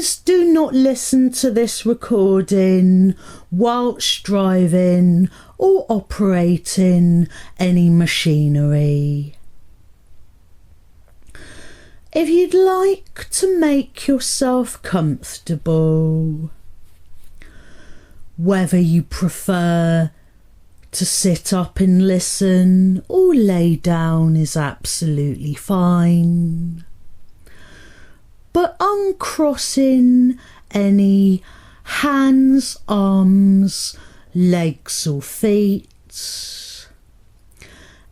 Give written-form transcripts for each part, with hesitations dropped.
Please do not listen to this recording whilst driving or operating any machinery. If you'd like to make yourself comfortable, whether you prefer to sit up and listen or lay down is absolutely fine. But uncrossing any hands, arms, legs or feet.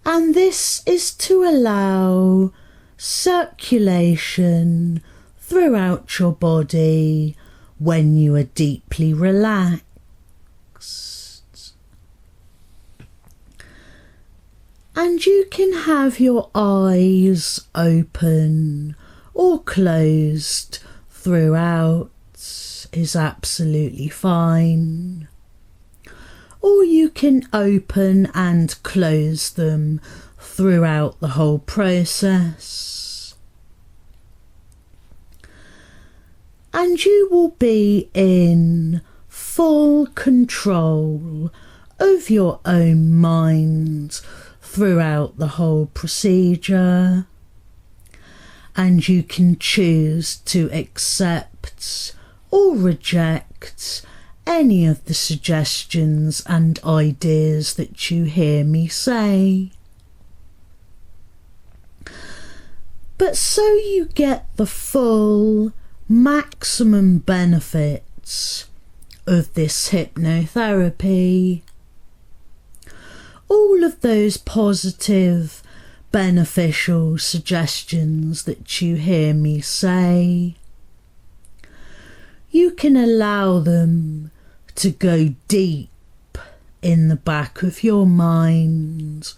And this is to allow circulation throughout your body when you are deeply relaxed. And you can have your eyes open or closed throughout is absolutely fine. Or you can open and close them throughout the whole process. And you will be in full control of your own mind throughout the whole procedure, and you can choose to accept or reject any of the suggestions and ideas that you hear me say. But so you get the full maximum benefits of this hypnotherapy, all of those positive, beneficial suggestions that you hear me say, you can allow them to go deep in the back of your mind,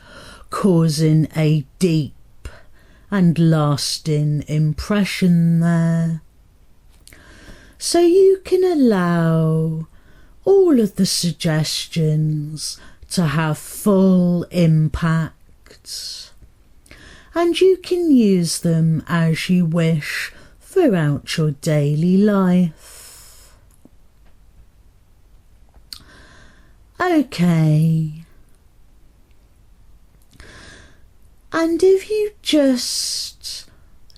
causing a deep and lasting impression there. So you can allow all of the suggestions to have full impact, and you can use them as you wish throughout your daily life. Okay. And if you just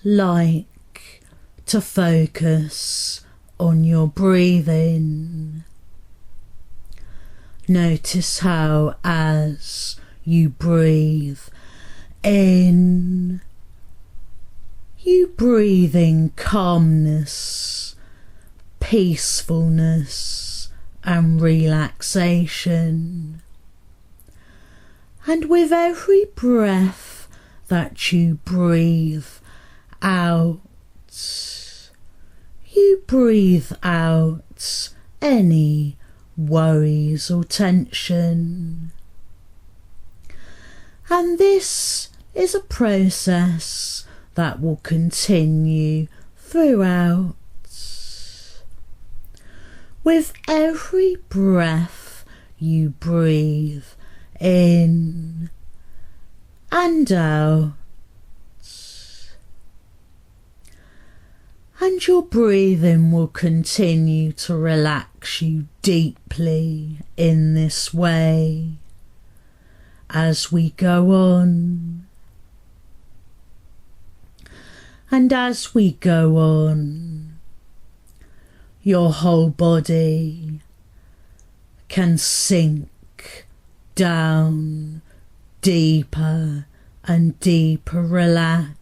like to focus on your breathing, notice how as you breathe in, you breathe in calmness, peacefulness and relaxation. And with every breath that you breathe out, you breathe out any worries or tension. And this is a process that will continue throughout. With every breath you breathe in and out, and your breathing will continue to relax you deeply in this way as we go on. And as we go on, your whole body can sink down deeper and deeper relaxed.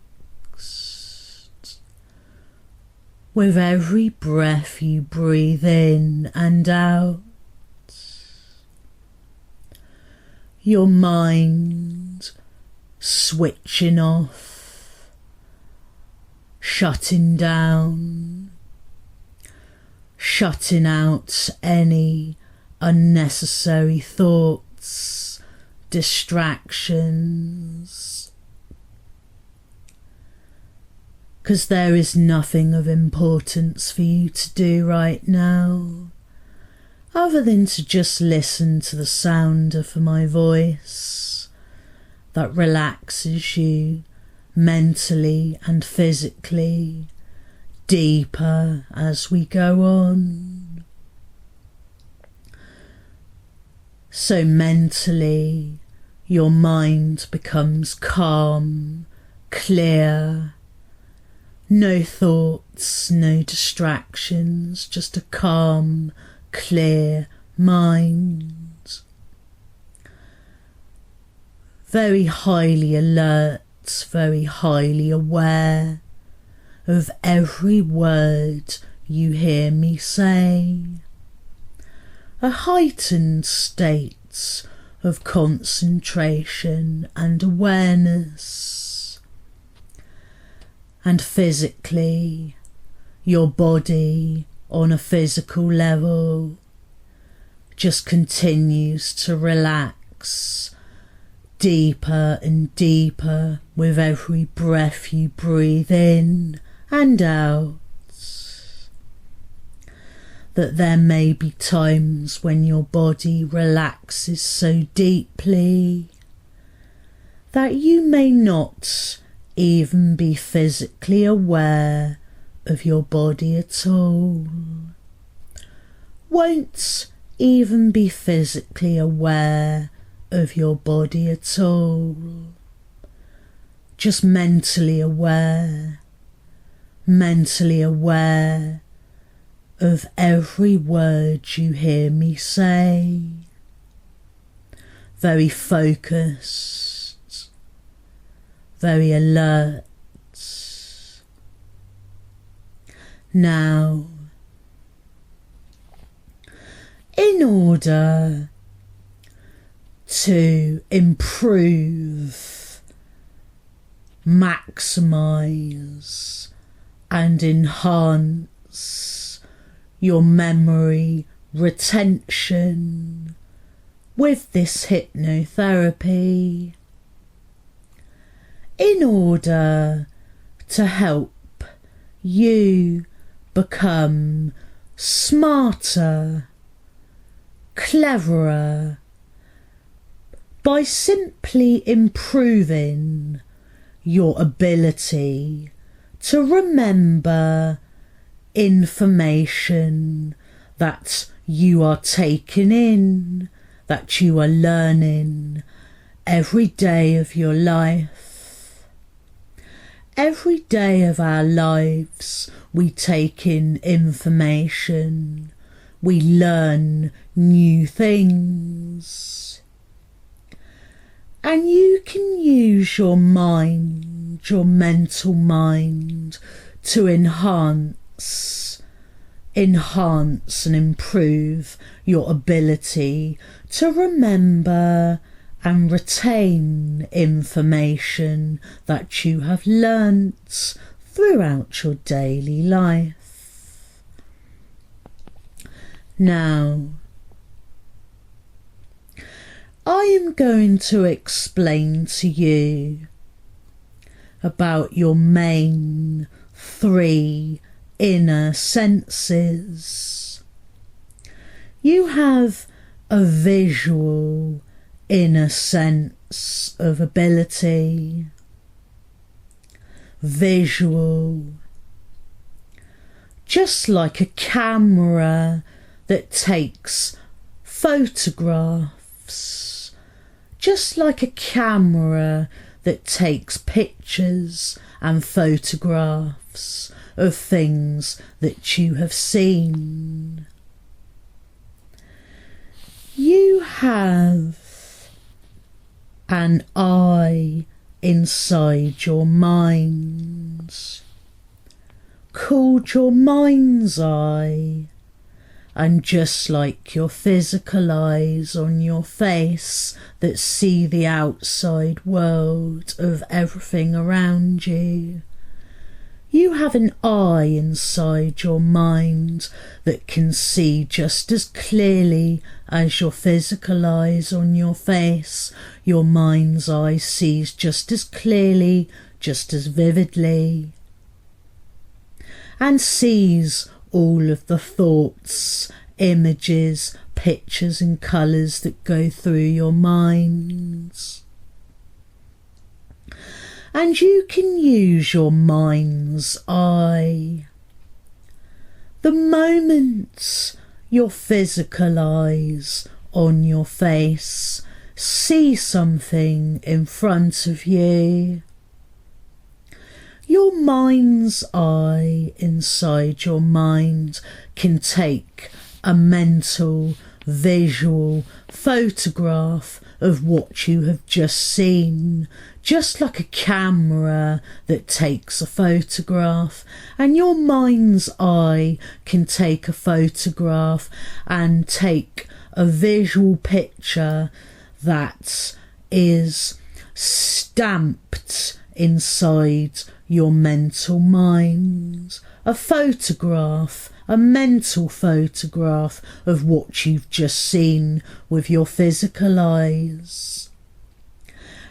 With every breath you breathe in and out, your mind switching off, shutting down, shutting out any unnecessary thoughts, distractions, because there is nothing of importance for you to do right now other than to just listen to the sound of my voice that relaxes you mentally and physically deeper as we go on. So mentally, your mind becomes calm, clear, no thoughts, no distractions, just a calm, clear mind. Very highly alert, very highly aware of every word you hear me say. A heightened state of concentration and awareness. And physically, your body on a physical level just continues to relax deeper and deeper with every breath you breathe in and out. That there may be times when your body relaxes so deeply that you may not even be physically aware of your body at all. Won't even be physically aware of your body at all. Just mentally aware of every word you hear me say. Very focused, very alert. Now, in order to improve, maximise and enhance your memory retention with this hypnotherapy, in order to help you become smarter, cleverer, by simply improving your ability to remember information that you are taking in, that you are learning every day of your life. Every day of our lives we take in information, we learn new things. And you can use your mind, your mental mind, to enhance and improve your ability to remember and retain information that you have learnt throughout your daily life. Now, I am going to explain to you about your main 3 inner senses. You have a visual inner sense of ability. Visual. Just like a camera that takes photographs. Just like a camera that takes pictures and photographs of things that you have seen. You have an eye inside your mind, called your mind's eye. And just like your physical eyes on your face that see the outside world of everything around you, you have an eye inside your mind that can see just as clearly as your physical eyes on your face. Your mind's eye sees just as clearly, just as vividly, and sees all of the thoughts, images, pictures and colours that go through your minds. And you can use your mind's eye The moment your physical eyes on your face see something in front of you, your mind's eye inside your mind can take a mental, visual photograph of what you have just seen, just like a camera that takes a photograph, and your mind's eye can take a photograph and take a visual picture that is stamped inside your mental mind. A photograph, a mental photograph of what you've just seen with your physical eyes.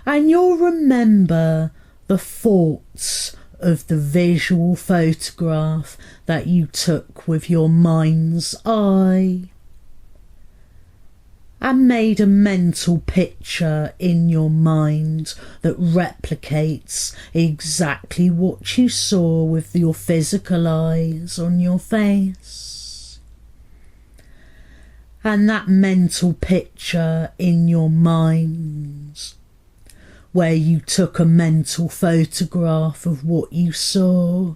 And you'll remember the thoughts of the visual photograph that you took with your mind's eye, and made a mental picture in your mind that replicates exactly what you saw with your physical eyes on your face. And that mental picture in your mind, where you took a mental photograph of what you saw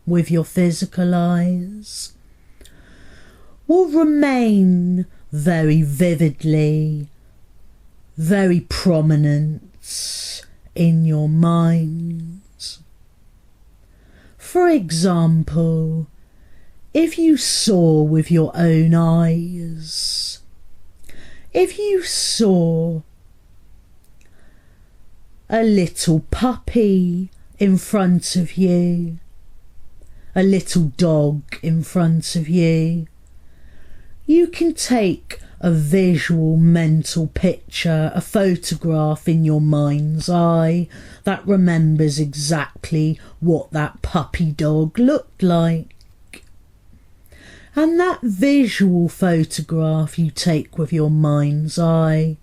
with your physical eyes, will remain very vividly, very prominent in your mind. For example, if you saw with your own eyes, if you saw a little puppy in front of you, a little dog in front of you, you can take a visual mental picture, a photograph in your mind's eye that remembers exactly what that puppy dog looked like. And that visual photograph you take with your mind's eye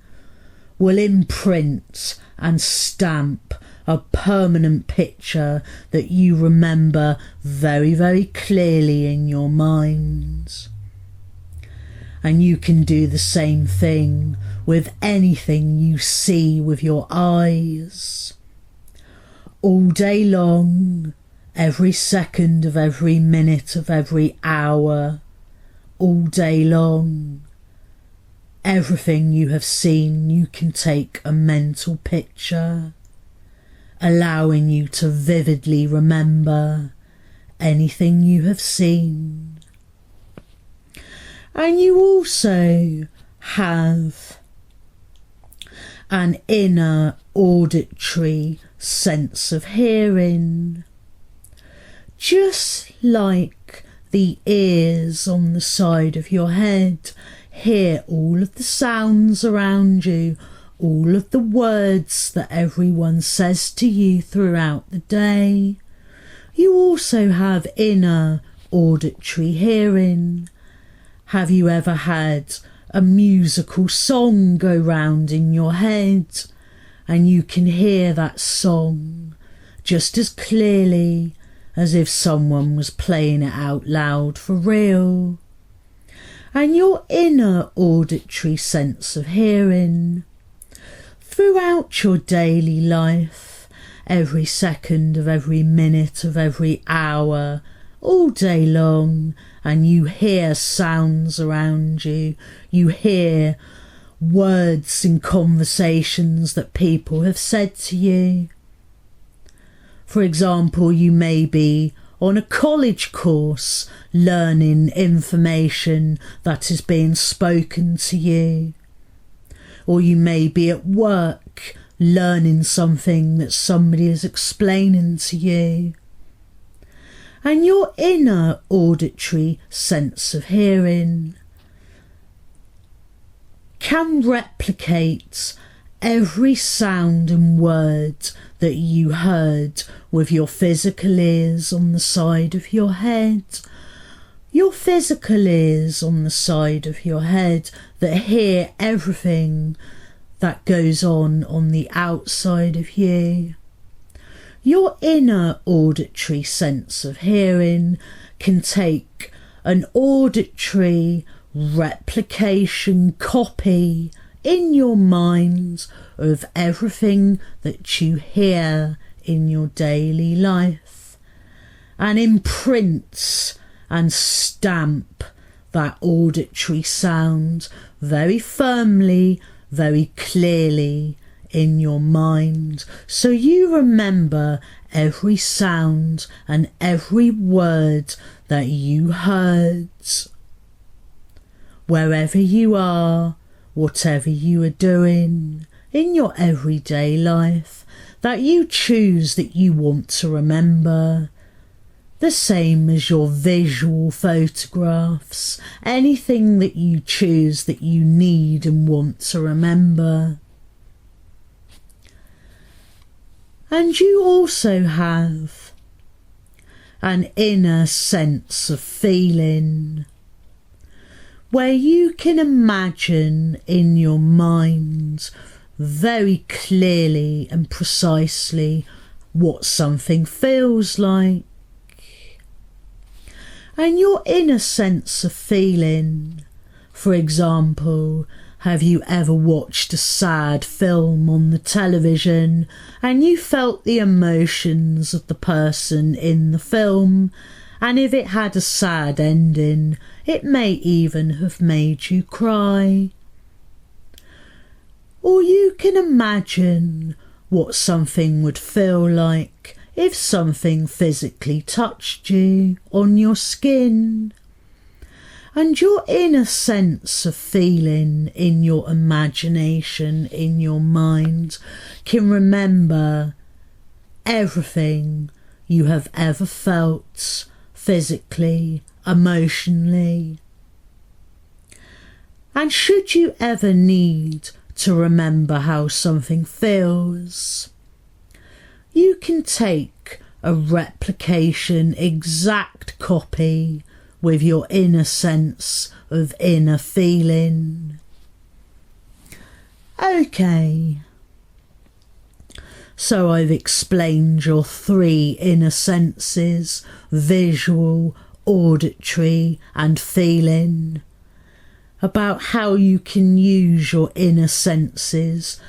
will imprint and stamp a permanent picture that you remember very, very clearly in your mind. And you can do the same thing with anything you see with your eyes. All day long, every second of every minute of every hour, all day long, everything you have seen, you can take a mental picture, allowing you to vividly remember anything you have seen. And you also have an inner auditory sense of hearing, just like the ears on the side of your head hear all of the sounds around you, all of the words that everyone says to you throughout the day. You also have inner auditory hearing. Have you ever had a musical song go round in your head and you can hear that song just as clearly as if someone was playing it out loud for real? And your inner auditory sense of hearing, throughout your daily life, every second of every minute of every hour, all day long, and you hear sounds around you, you hear words in conversations that people have said to you. For example, you may be on a college course learning information that is being spoken to you, or you may be at work learning something that somebody is explaining to you. And your inner auditory sense of hearing can replicate every sound and word that you heard with your physical ears on the side of your head. Your physical ears on the side of your head that hear everything that goes on the outside of you. Your inner auditory sense of hearing can take an auditory replication copy in your mind of everything that you hear in your daily life and imprint and stamp that auditory sound very firmly, very clearly in your mind, so you remember every sound and every word that you heard. Wherever you are, whatever you are doing in your everyday life that you choose that you want to remember, the same as your visual photographs, anything that you choose that you need and want to remember. And you also have an inner sense of feeling where you can imagine in your mind very clearly and precisely what something feels like. And your inner sense of feeling, for example, have you ever watched a sad film on the television and you felt the emotions of the person in the film, and if it had a sad ending, it may even have made you cry? Or you can imagine what something would feel like if something physically touched you on your skin. And your inner sense of feeling in your imagination, in your mind, can remember everything you have ever felt physically, emotionally. And should you ever need to remember how something feels, you can take a replication exact copy with your inner sense of inner feeling. Okay, so I've explained your three inner senses: visual, auditory and feeling, about how you can use your inner senses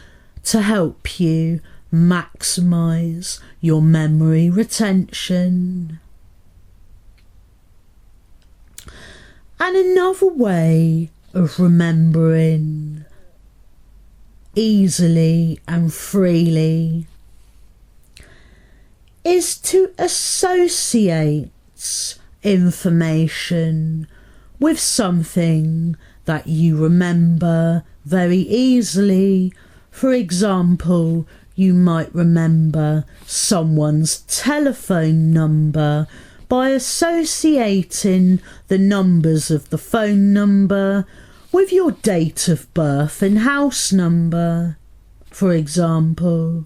to help you maximise your memory retention. And another way of remembering easily and freely is to associate information with something that you remember very easily. For example, you might remember someone's telephone number by associating the numbers of the phone number with your date of birth and house number. For example,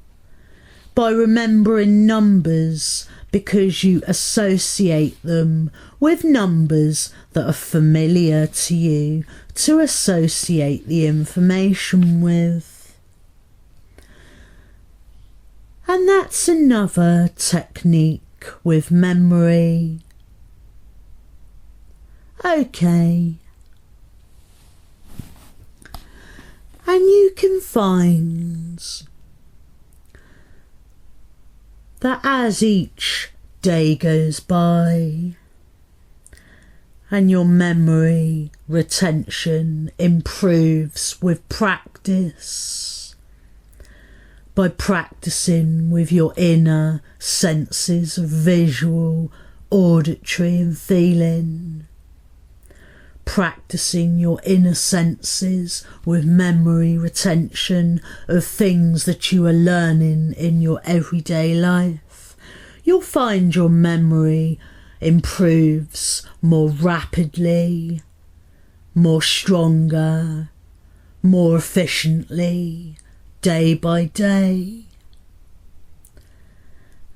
by remembering numbers because you associate them with numbers that are familiar to you to associate the information with. And that's another technique with memory. Okay. And you can find that as each day goes by and your memory retention improves with practice, by practicing with your inner senses of visual, auditory and feeling, practicing your inner senses with memory retention of things that you are learning in your everyday life, you'll find your memory improves more rapidly, more stronger, more efficiently, day by day.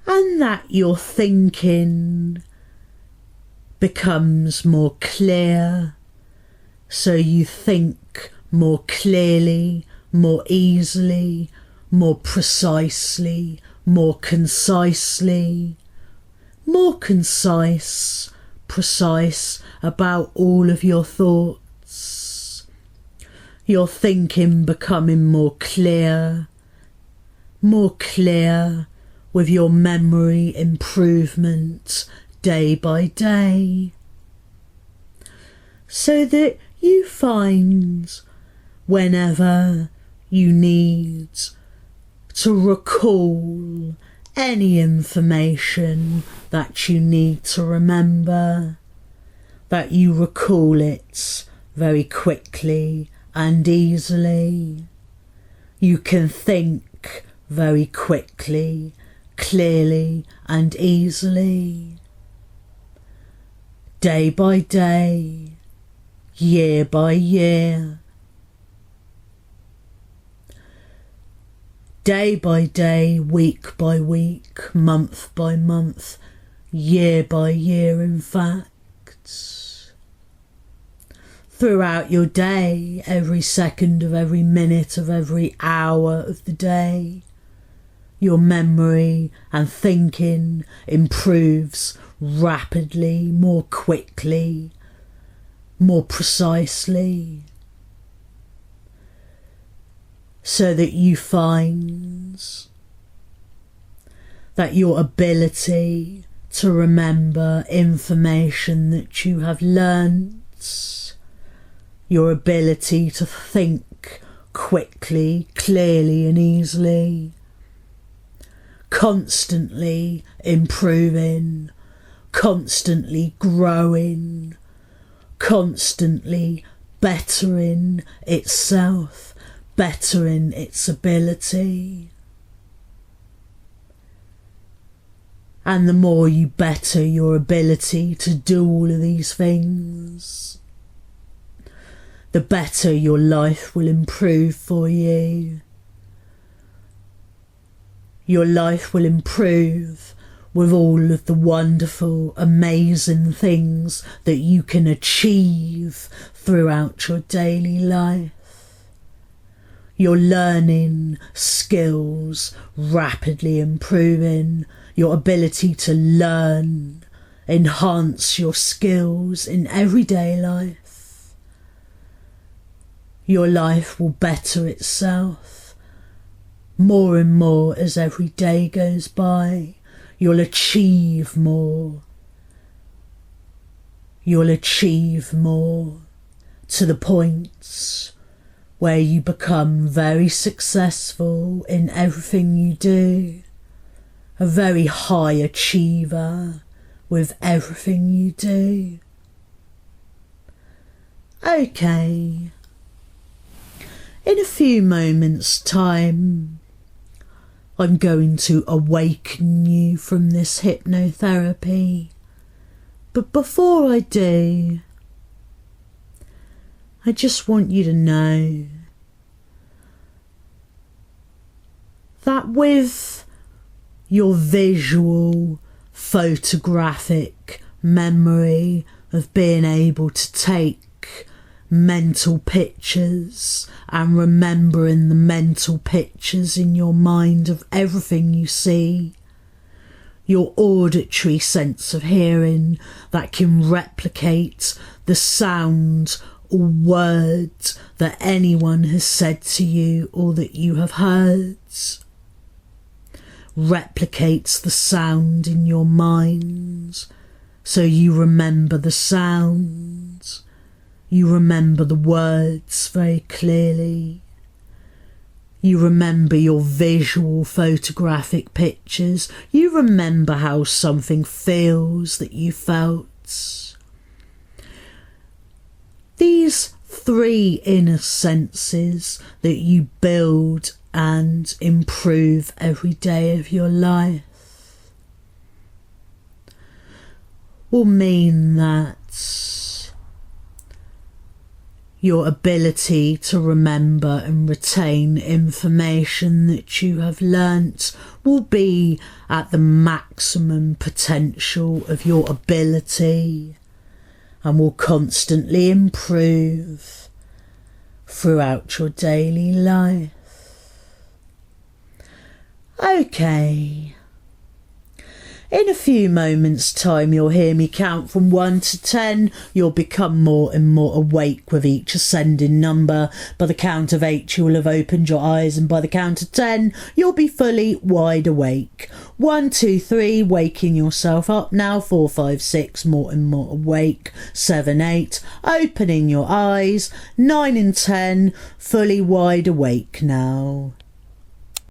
And that your thinking becomes more clear, so you think more clearly, more easily, more precisely, more concisely, more concise, precise about all of your thoughts. Your thinking becoming more clear with your memory improvement day by day, so that you find whenever you need to recall any information that you need to remember, that you recall it very quickly and easily. You can think very quickly, clearly and easily. Day by day, year by year. Day by day, week by week, month by month, year by year, in fact. Throughout your day, every second of every minute of every hour of the day, your memory and thinking improves rapidly, more quickly, more precisely, so that you find that your ability to remember information that you have learnt, your ability to think quickly, clearly and easily, constantly improving, constantly growing, constantly bettering itself, bettering its ability. And the more you better your ability to do all of these things, the better your life will improve for you. Your life will improve with all of the wonderful, amazing things that you can achieve throughout your daily life. Your learning skills rapidly improving, your ability to learn, enhance your skills in everyday life. Your life will better itself more and more as every day goes by. You'll achieve more. You'll achieve more to the point where you become very successful in everything you do, a very high achiever with everything you do. Okay. In a few moments' time, I'm going to awaken you from this hypnotherapy. But before I do, I just want you to know that with your visual, photographic memory of being able to take mental pictures and remembering the mental pictures in your mind of everything you see, your auditory sense of hearing that can replicate the sound or words that anyone has said to you or that you have heard, replicates the sound in your mind, so you remember the sound. You remember the words very clearly. You remember your visual photographic pictures. You remember how something feels that you felt. These three inner senses that you build and improve every day of your life will mean that your ability to remember and retain information that you have learnt will be at the maximum potential of your ability and will constantly improve throughout your daily life. Okay. In a few moments' time, you'll hear me count from 1 to 10. You'll become more and more awake with each ascending number. By the count of 8, you will have opened your eyes, and by the count of 10, you'll be fully wide awake. 1, 2, 3, waking yourself up now. 4, 5, 6, more and more awake. 7, 8, opening your eyes. 9 and 10, fully wide awake now.